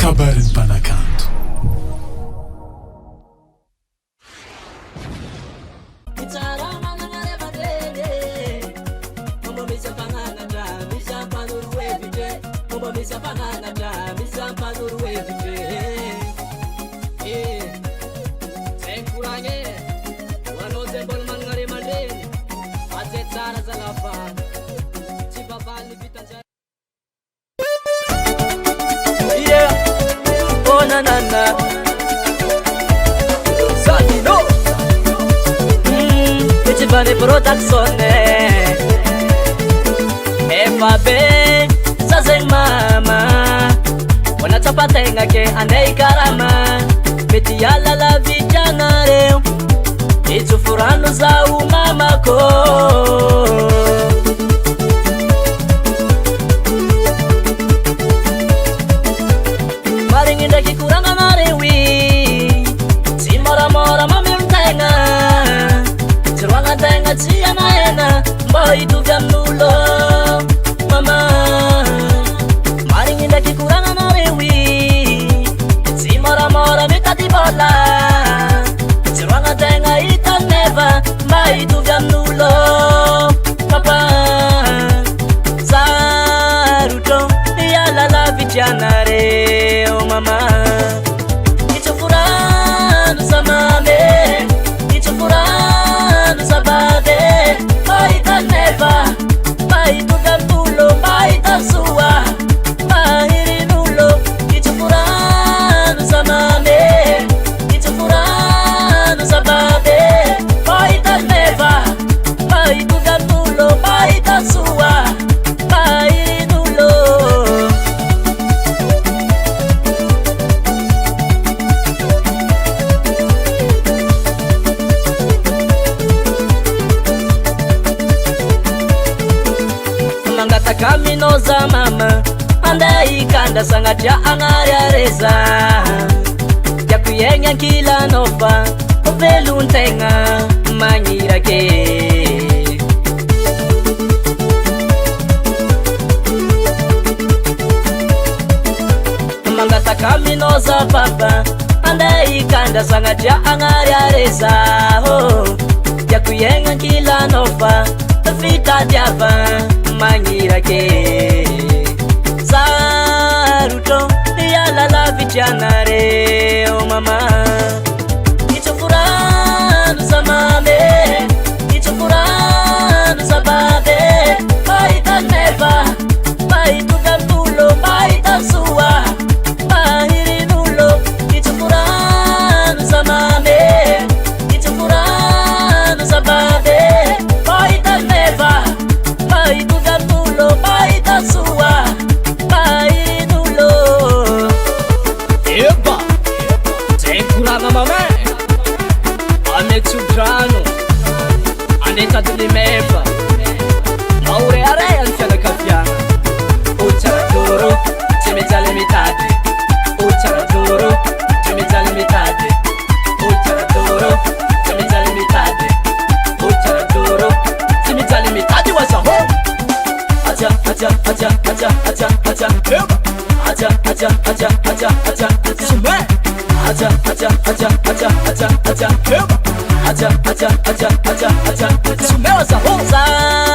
Kabarin Panakanto. Bane production Eva be sazeng mama wanatapa tenga ke anei karama metiala la vijana leo itufurano za umama ko maringinda kikuranga marewi simora mora mamimtenga Chirwanga tenga chia na ena Mboi tuvya mnulo Mama Maringinda kikuranga na rewi Simora mora mitati bola Chirwanga tenga ita neva Mboi tuvya mnulo Papa Zaruto Yala la vijana reo mama Ichufuranu samame Ichufuranu Sabade, baita neva, baita gantulo, baita sua, bahiri nulo, ichufuranu samame, ichufuranu sabade, baita neva, baita gantulo, baita sua, bahiri nulo. Kamino za mama Andai kanda sangat ya angaria reza Ya kuyenya kila nova Ovelun tenga mangira ke Mangata kamino za papa Andai kanda sangat ya angaria reza Ya kuyenya kila nova Fita diava mangira ke Zaruto Yala la vijana reo mama Ichufuranu samame Ichufuranu sabade Baita neva Baita gantulo Baita sua Bahiri nulo Ichufuranu samame Ichufuranu sabade Baita neva Baita gantulo Baita sua Bahiri nulo Eba Tekuranga mame Ame tsudrano Andeta tulimeva Maure area nfana kafianga Uchara duro Timejale mitade Uchara duro Timejale mitade Uchara duro Timejale mitade Uchara duro Timejale mitade was a home Aja aja aja aja aja aja Aja aja aja aja aja aja Sume Aja aja aja aja aja aja Aja aja aja aja aja Sume was a home